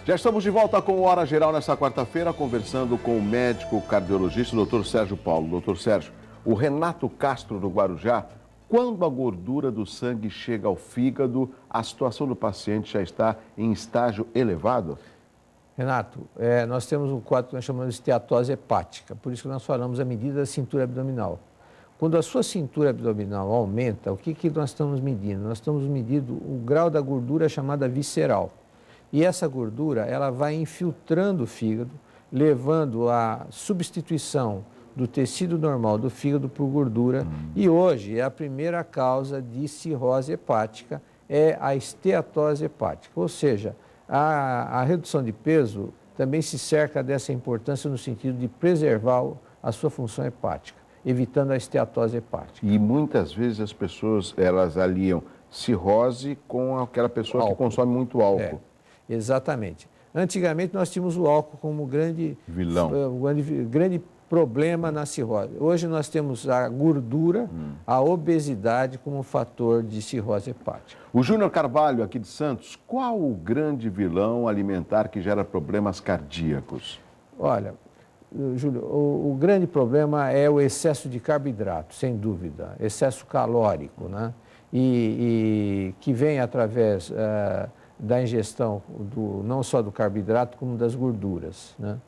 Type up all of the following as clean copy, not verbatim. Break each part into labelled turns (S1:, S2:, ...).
S1: Já estamos de volta com o Hora Geral nessa quarta-feira, conversando com o médico cardiologista, o Dr. Sérgio Paulo. Dr. Sérgio, o Renato Castro do Guarujá, quando a gordura do sangue chega ao fígado, a situação do paciente já está em estágio elevado?
S2: Renato, nós temos um quadro que nós chamamos de esteatose hepática, por isso que nós falamos a medida da cintura abdominal. Quando a sua cintura abdominal aumenta, o que nós estamos medindo? Nós estamos medindo o grau da gordura chamada visceral. E essa gordura, ela vai infiltrando o fígado, levando à substituição do tecido normal do fígado por gordura. E hoje é a primeira causa de cirrose hepática, é a esteatose hepática. Ou seja, a redução de peso também se cerca dessa importância no sentido de preservar a sua função hepática, evitando a esteatose hepática.
S1: E muitas vezes as pessoas, elas aliam cirrose com aquela pessoa que consome muito álcool.
S2: Exatamente. Antigamente nós tínhamos o álcool como grande
S1: vilão,
S2: grande problema na cirrose. Hoje nós temos a gordura, a obesidade como fator de cirrose hepática.
S1: O Júnior Carvalho, aqui de Santos, qual o grande vilão alimentar que gera problemas cardíacos?
S2: Olha, Júlio, o grande problema é o excesso de carboidrato, sem dúvida, excesso calórico, né? E que vem através da ingestão não só do carboidrato, como das gorduras, né?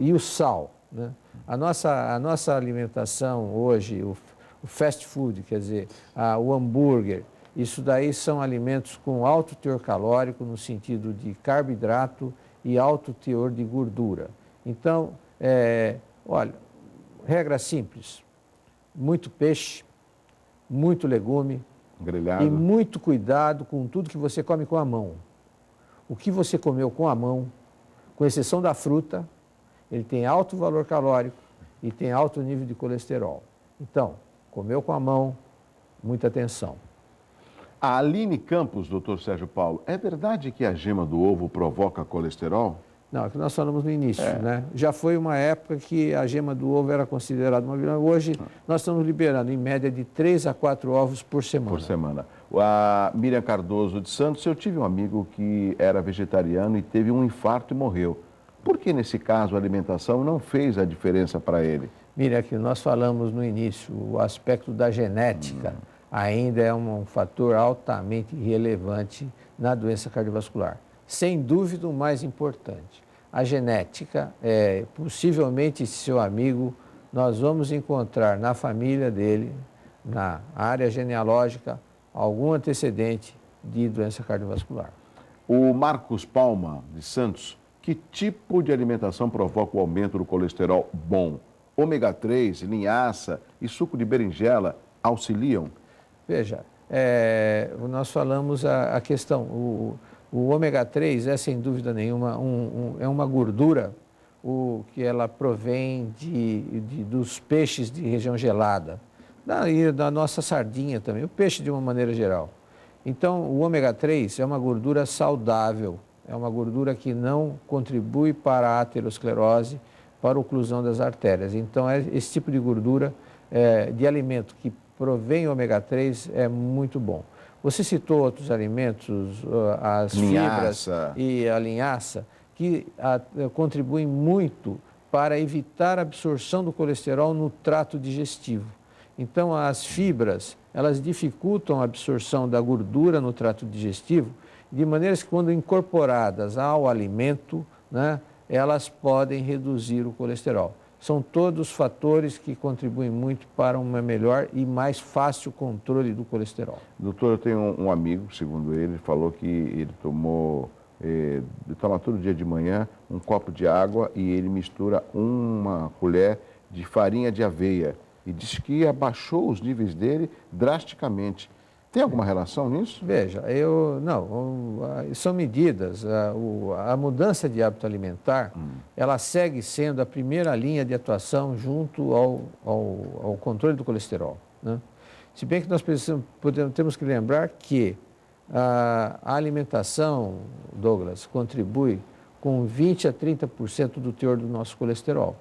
S2: E o sal, né? A nossa alimentação hoje, o fast food, quer dizer, o hambúrguer, isso daí são alimentos com alto teor calórico, no sentido de carboidrato e alto teor de gordura. Então, olha, regra simples, muito peixe, muito legume,
S1: grelhado,
S2: e muito cuidado com tudo que você come com a mão. O que você comeu com a mão, com exceção da fruta, ele tem alto valor calórico e tem alto nível de colesterol. Então, comeu com a mão, muita atenção.
S1: A Aline Campos, doutor Sérgio Paulo, é verdade que a gema do ovo provoca colesterol?
S2: Não, é que nós falamos no início, né? Já foi uma época que a gema do ovo era considerada uma vilã. Hoje nós estamos liberando em média de 3 a 4 ovos por semana.
S1: Por semana. A Miriam Cardoso de Santos, eu tive um amigo que era vegetariano e teve um infarto e morreu. Por que nesse caso a alimentação não fez a diferença para ele?
S2: Miriam, que nós falamos no início, o aspecto da genética ainda é um fator altamente relevante na doença cardiovascular. Sem dúvida, o mais importante. A genética, possivelmente seu amigo, nós vamos encontrar na família dele, na área genealógica, algum antecedente de doença cardiovascular.
S1: O Marcos Palma, de Santos, que tipo de alimentação provoca o aumento do colesterol bom? Ômega 3, linhaça e suco de berinjela auxiliam?
S2: Veja, nós falamos a questão... O ômega 3 é, sem dúvida nenhuma, é uma gordura que ela provém dos peixes de região gelada, da nossa sardinha também, o peixe de uma maneira geral. Então, o ômega 3 é uma gordura saudável, é uma gordura que não contribui para a aterosclerose, para a oclusão das artérias. Então, esse tipo de gordura, de alimento que provém ômega 3 é muito bom. Você citou outros alimentos, as fibras e a linhaça, que contribuem muito para evitar a absorção do colesterol no trato digestivo. Então, as fibras, elas dificultam a absorção da gordura no trato digestivo, de maneira que, quando incorporadas ao alimento, né, elas podem reduzir o colesterol. São todos fatores que contribuem muito para um melhor e mais fácil controle do colesterol.
S1: Doutor, eu tenho um amigo, segundo ele, falou que ele toma todo dia de manhã um copo de água e ele mistura uma colher de farinha de aveia e diz que abaixou os níveis dele drasticamente. Tem alguma relação nisso?
S2: Veja, são medidas. A mudança de hábito alimentar, ela segue sendo a primeira linha de atuação junto ao controle do colesterol, né? Se bem que nós temos que lembrar que a alimentação, Douglas, contribui com 20 a 30% do teor do nosso colesterol.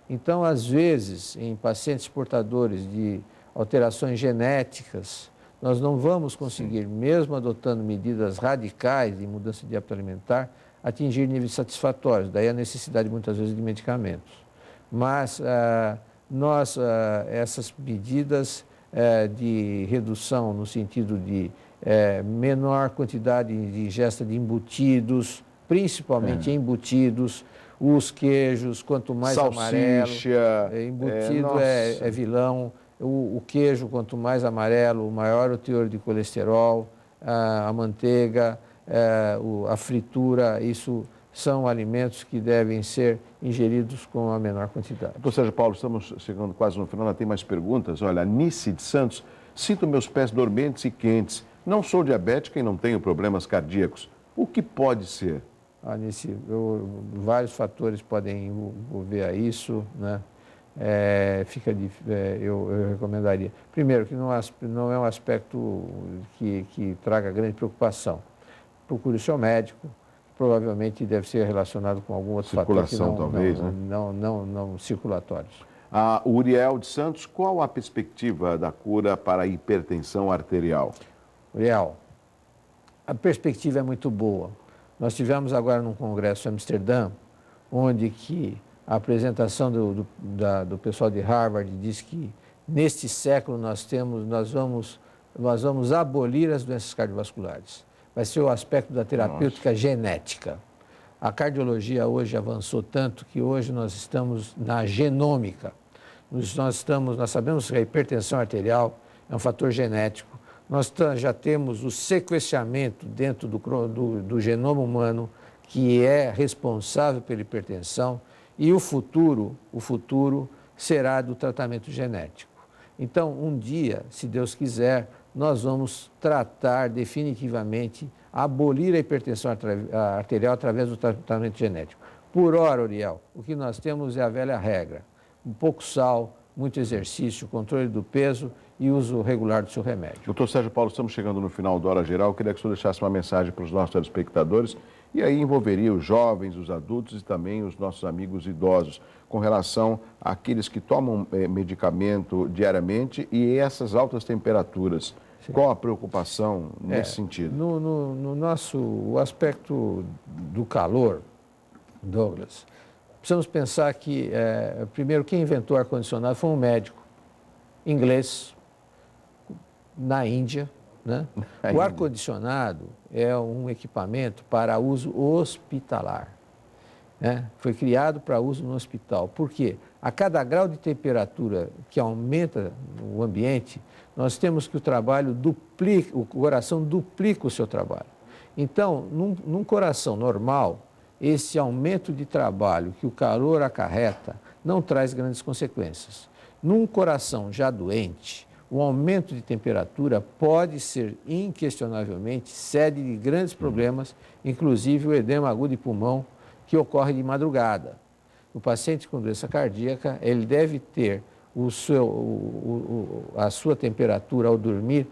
S2: Então, às vezes, em pacientes portadores de alterações genéticas, nós não vamos conseguir, mesmo adotando medidas radicais de mudança de hábito alimentar, atingir níveis satisfatórios. Daí a necessidade, muitas vezes, de medicamentos. Mas essas medidas de redução, no sentido de menor quantidade de ingesta de embutidos, principalmente embutidos, os queijos, quanto mais amarelo, embutido é vilão, o queijo, quanto mais amarelo, maior o teor de colesterol, a manteiga, a fritura, isso são alimentos que devem ser ingeridos com a menor quantidade.
S1: Doutor Sérgio Paulo, estamos chegando quase no final, ainda tem mais perguntas. Olha, Nice de Santos, sinto meus pés dormentes e quentes. Não sou diabética e não tenho problemas cardíacos. O que pode ser?
S2: Nice, vários fatores podem envolver a isso, né? Eu recomendaria. Primeiro, que não é um aspecto que traga grande preocupação. Procure o seu médico, provavelmente deve ser relacionado com algum outro fator que não circulatórios.
S1: O Uriel de Santos, qual a perspectiva da cura para a hipertensão arterial?
S2: Uriel, a perspectiva é muito boa. Nós tivemos agora num congresso em Amsterdã, onde que a apresentação do pessoal de Harvard diz que neste século nós vamos abolir as doenças cardiovasculares. Vai ser o aspecto da terapêutica genética. A cardiologia hoje avançou tanto que hoje nós estamos na genômica. Nós sabemos que a hipertensão arterial é um fator genético. Nós já temos o sequenciamento dentro do genoma humano que é responsável pela hipertensão e o futuro será do tratamento genético. Então, um dia, se Deus quiser, nós vamos tratar definitivamente, abolir a hipertensão arterial através do tratamento genético. Por hora, Uriel, o que nós temos é a velha regra. Um pouco sal, muito exercício, controle do peso e uso regular do seu remédio.
S1: Doutor Sérgio Paulo, estamos chegando no final da Hora Geral. Eu queria que o senhor deixasse uma mensagem para os nossos telespectadores e aí envolveria os jovens, os adultos e também os nossos amigos idosos com relação àqueles que tomam medicamento diariamente e essas altas temperaturas. Sim. Qual a preocupação nesse sentido?
S2: O aspecto do calor, Douglas, precisamos pensar que, primeiro, quem inventou o ar-condicionado foi um médico inglês na Índia, né? O ar-condicionado é um equipamento para uso hospitalar, né? Foi criado para uso no hospital. Por quê? A cada grau de temperatura que aumenta o ambiente, nós temos que o coração duplica o seu trabalho. Então, num coração normal, esse aumento de trabalho que o calor acarreta não traz grandes consequências. Num coração já doente, o aumento de temperatura pode ser inquestionavelmente sede de grandes problemas, inclusive o edema agudo de pulmão, que ocorre de madrugada. O paciente com doença cardíaca, ele deve ter a sua temperatura ao dormir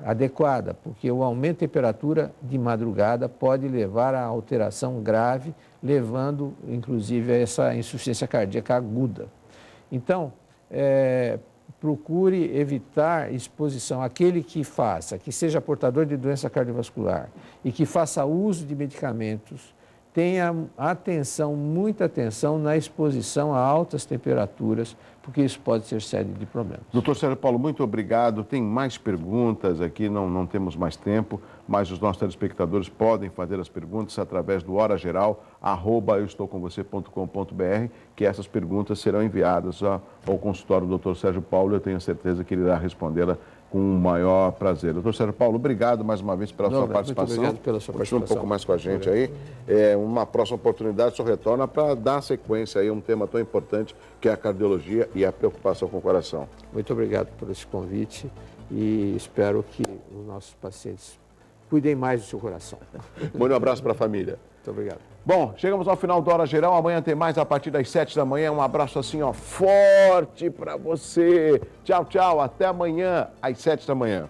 S2: adequada, porque o aumento de temperatura de madrugada pode levar a alteração grave, levando inclusive a essa insuficiência cardíaca aguda. Então, procure evitar exposição. Aquele que seja portador de doença cardiovascular e que faça uso de medicamentos, tenha atenção, muita atenção na exposição a altas temperaturas, porque isso pode ser sede de problemas.
S1: Doutor Sérgio Paulo, muito obrigado. Tem mais perguntas aqui, não temos mais tempo, mas os nossos telespectadores podem fazer as perguntas através do horageral@euestoucomvocê.com.br, que essas perguntas serão enviadas ao consultório do Dr. Sérgio Paulo. Eu tenho certeza que ele irá respondê-la com o maior prazer. Doutor Sérgio Paulo, obrigado mais uma vez pela sua participação.
S2: Muito obrigado pela sua participação.
S1: Continue um pouco mais com a gente aí. Uma próxima oportunidade, o senhor retorna para dar sequência aí a um tema tão importante que é a cardiologia e a preocupação com o coração.
S2: Muito obrigado por esse convite e espero que os nossos pacientes cuidem mais do seu coração.
S1: Um abraço para a família.
S2: Muito obrigado.
S1: Bom, chegamos ao final da Hora Geral. Amanhã tem mais a partir das 7 da manhã. Um abraço assim, forte para você. Tchau, tchau. Até amanhã às 7 da manhã.